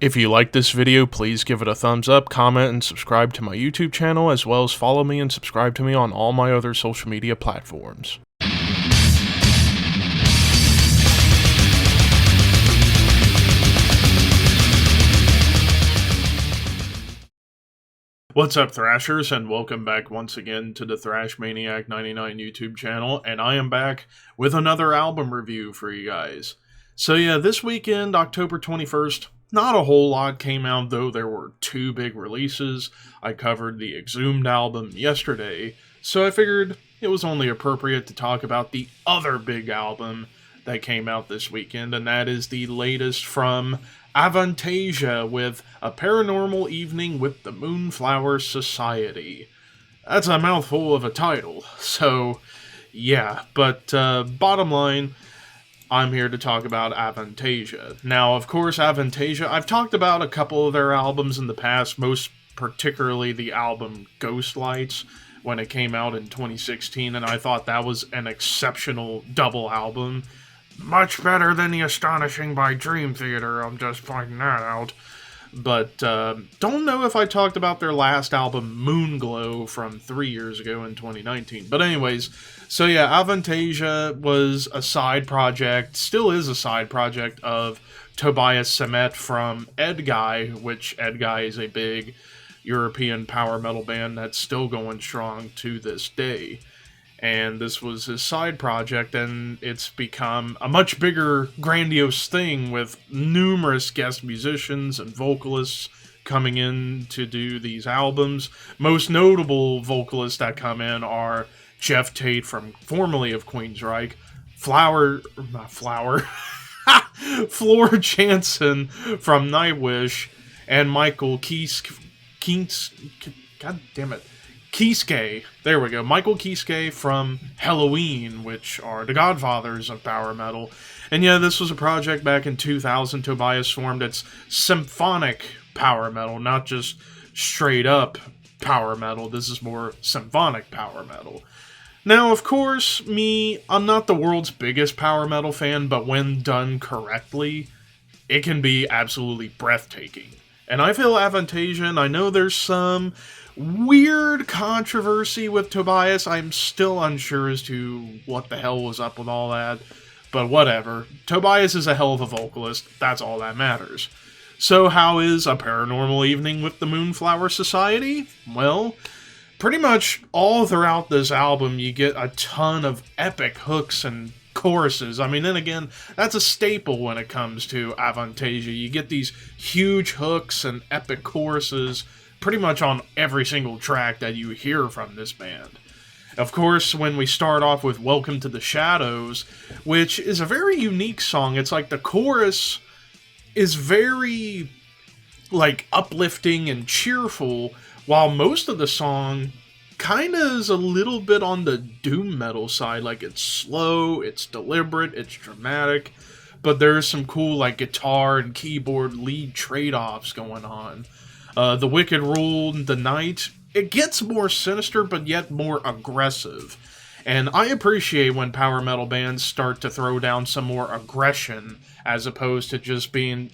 If you like this video, please give it a thumbs up, comment, and subscribe to my YouTube channel, as well as follow me and subscribe to me on all my other social media platforms. What's up, Thrashers, and welcome back once again to the Thrash Maniac 99 YouTube channel, and I am back with another album review for you guys. So yeah, this weekend, October 21st, not a whole lot came out, though there were two big releases. I covered the Exhumed album yesterday, so I figured it was only appropriate to talk about the other big album that came out this weekend, and that is the latest from Avantasia with A Paranormal Evening with the Moonflower Society. That's a mouthful of a title, so yeah, but bottom line, I'm here to talk about Avantasia. Now, of course, Avantasia, I've talked about a couple of their albums in the past, most particularly the album Ghost Lights, when it came out in 2016, and I thought that was an exceptional double album. Much better than The Astonishing by Dream Theater, I'm just pointing that out. But don't know if I talked about their last album, Moonglow, from 3 years ago in 2019. But anyways, so yeah, Avantasia was a side project, still is a side project of Tobias Sammet from Edguy, which Edguy is a big European power metal band that's still going strong to this day. And this was his side project, and it's become a much bigger, grandiose thing with numerous guest musicians and vocalists coming in to do these albums. Most notable vocalists that come in are Jeff Tate, formerly of Queensryche, Floor Jansen from Nightwish, and Michael Kiske, there we go, Michael Kiske from Helloween, which are the godfathers of power metal. And yeah, this was a project back in 2000 Tobias formed. It's symphonic power metal, not just straight up power metal. This is more symphonic power metal. Now, of course, I'm not the world's biggest power metal fan, but when done correctly, it can be absolutely breathtaking. And I feel Avantasia, and I know there's some weird controversy with Tobias. I'm still unsure as to what the hell was up with all that, but whatever. Tobias is a hell of a vocalist, that's all that matters. So how is A Paranormal Evening with the Moonflower Society? Well, pretty much all throughout this album you get a ton of epic hooks and choruses. I mean, then again, that's a staple when it comes to Avantasia. You get these huge hooks and epic choruses pretty much on every single track that you hear from this band. Of course, when we start off with Welcome to the Shadows, which is a very unique song, it's like the chorus is very, like, uplifting and cheerful, while most of the song kind of is a little bit on the doom metal side. Like, it's slow, it's deliberate, it's dramatic, but there's some cool, like, guitar and keyboard lead trade-offs going on. The Wicked Rule, The Night, it gets more sinister, but yet more aggressive. And I appreciate when power metal bands start to throw down some more aggression, as opposed to just being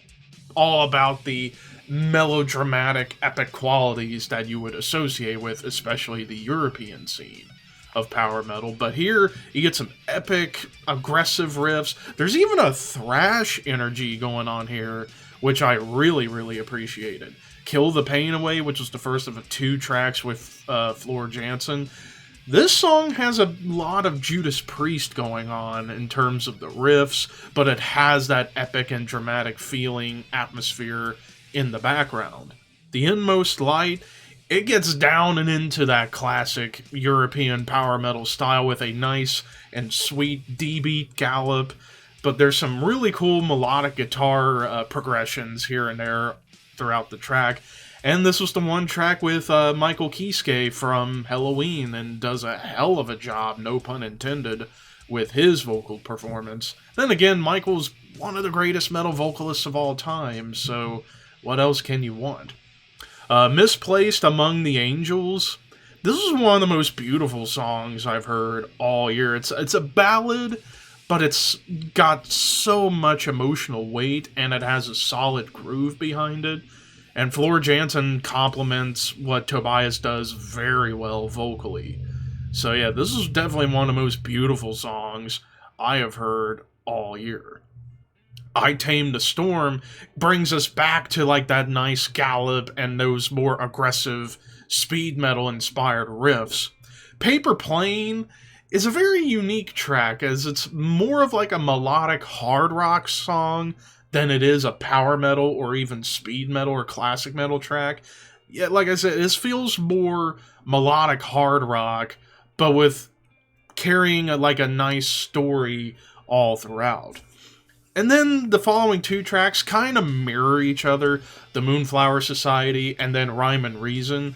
all about the melodramatic, epic qualities that you would associate with, especially the European scene of power metal. But here, you get some epic, aggressive riffs. There's even a thrash energy going on here, which I really, really appreciated. Kill the Pain Away, which was the first of the 2 tracks with Floor Jansen. This song has a lot of Judas Priest going on in terms of the riffs, but it has that epic and dramatic feeling, atmosphere in the background. The Inmost Light, it gets down and into that classic European power metal style with a nice and sweet D-beat gallop, but there's some really cool melodic guitar progressions here and there throughout the track. And this was the one track with Michael Kiske from Helloween, and does a hell of a job, no pun intended, with his vocal performance. Then again, Michael's one of the greatest metal vocalists of all time, so what else can you want? Misplaced Among the Angels. This is one of the most beautiful songs I've heard all year. It's a ballad, but it's got so much emotional weight and it has a solid groove behind it. And Floor Jansen complements what Tobias does very well vocally. So yeah, this is definitely one of the most beautiful songs I have heard all year. I Tamed the Storm brings us back to like that nice gallop and those more aggressive speed metal inspired riffs. Paper Plane is a very unique track as it's more of like a melodic hard rock song than it is a power metal or even speed metal or classic metal track. Yeah, like I said, this feels more melodic hard rock, but with carrying like a nice story all throughout. And then the following two tracks kind of mirror each other, The Moonflower Society and then Rhyme and Reason.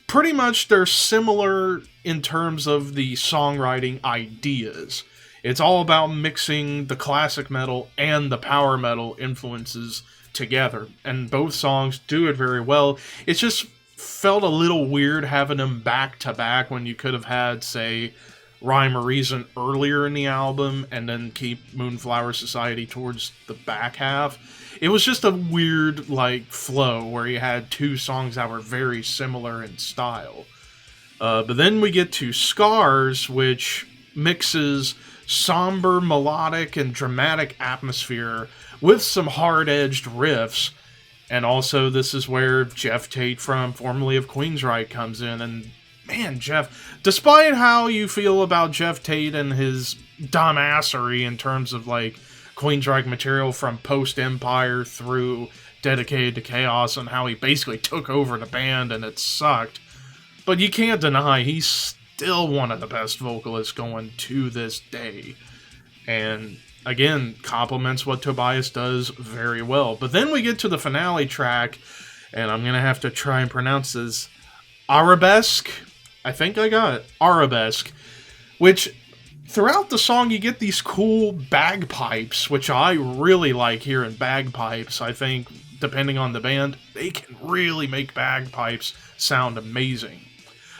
Pretty much they're similar in terms of the songwriting ideas. It's all about mixing the classic metal and the power metal influences together, and both songs do it very well. It just felt a little weird having them back to back when you could have had, say, Rhyme or Reason earlier in the album and then keep Moonflower Society towards the back half. It was just a weird like flow where you had two songs that were very similar in style. But then we get to Scars, which mixes somber, melodic, and dramatic atmosphere with some hard-edged riffs. And also, this is where Geoff Tate from formerly of Queensryche comes in. And man, Jeff, despite how you feel about Geoff Tate and his dumbassery in terms of like Queensryche material from post-Empire through Dedicated to Chaos and how he basically took over the band and it sucked, but you can't deny he's still one of the best vocalists going to this day. And again, complements what Tobias does very well. But then we get to the finale track, and I'm going to have to try and pronounce this. Arabesque? I think I got it. Arabesque. Which, throughout the song, you get these cool bagpipes, which I really like hearing bagpipes. I think, depending on the band, they can really make bagpipes sound amazing.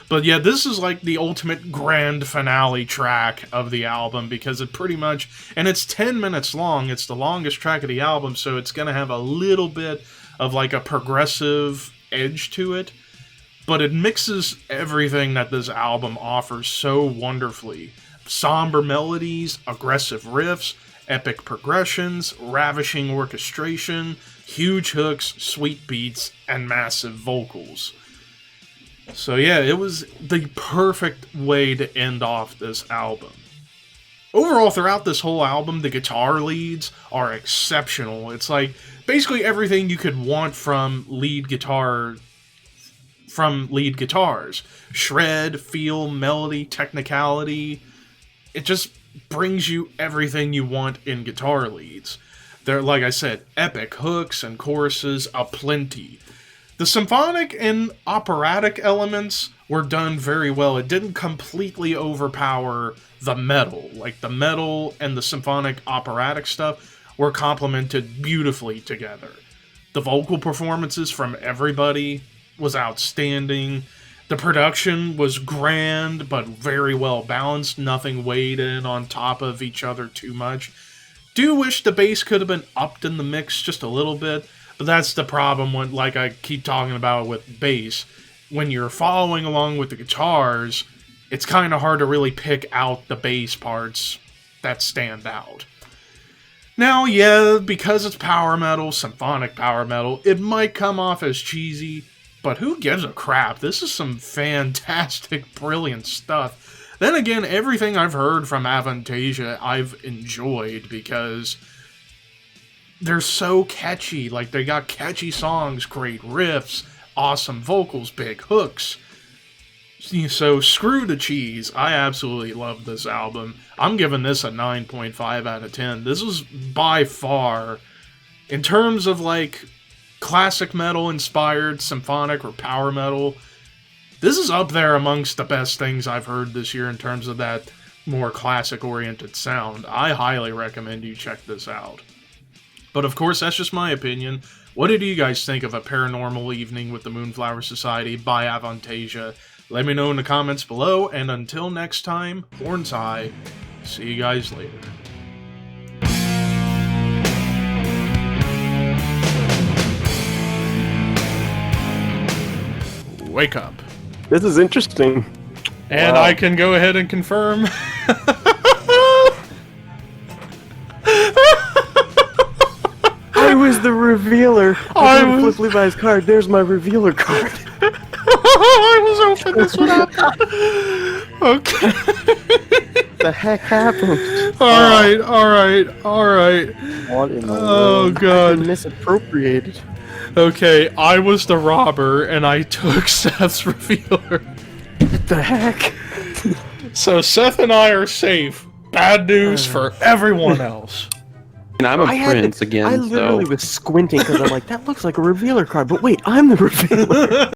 But yeah, this is like the ultimate grand finale track of the album because it pretty much, and it's 10 minutes long, it's the longest track of the album, so it's going to have a little bit of like a progressive edge to it, but it mixes everything that this album offers so wonderfully. Somber melodies, aggressive riffs, epic progressions, ravishing orchestration, huge hooks, sweet beats, and massive vocals. So yeah, it was the perfect way to end off this album. Overall, throughout this whole album, the guitar leads are exceptional. It's like basically everything you could want from lead guitars. Shred, feel, melody, technicality. It just brings you everything you want in guitar leads. They're, like I said, epic hooks and choruses aplenty. The symphonic and operatic elements were done very well. It didn't completely overpower the metal. Like, the metal and the symphonic operatic stuff were complemented beautifully together. The vocal performances from everybody was outstanding. The production was grand, but very well balanced. Nothing weighed in on top of each other too much. Do wish the bass could have been upped in the mix just a little bit, but that's the problem when, like I keep talking about with bass, when you're following along with the guitars, it's kind of hard to really pick out the bass parts that stand out. Now, yeah, because it's power metal, symphonic power metal, it might come off as cheesy, but who gives a crap? This is some fantastic, brilliant stuff. Then again, everything I've heard from Avantasia, I've enjoyed because they're so catchy. Like, they got catchy songs, great riffs, awesome vocals, big hooks. So, screw the cheese. I absolutely love this album. I'm giving this a 9.5 out of 10. This is by far, in terms of, like, classic metal inspired symphonic or power metal, this is up there amongst the best things I've heard this year in terms of that more classic oriented sound. I highly recommend you check this out. But of course, that's just my opinion. What did you guys think of A Paranormal Evening with the Moonflower Society by Avantasia? Let me know in the comments below, and until next time, horns high. See you guys later. wake up. This is interesting. And Wow. I can go ahead and confirm. I was the revealer. I I was- flip Levi's card. There's my revealer card. I was hoping this would happen. Okay. The heck happened? Alright. What in the Oh, world? God. I've been misappropriated. Okay, I was the robber, and I took Seth's revealer. What the heck? So Seth and I are safe. Bad news for everyone else. And I'm a prince I again, literally so... was squinting because I'm like, that looks like a revealer card. But wait, I'm the revealer.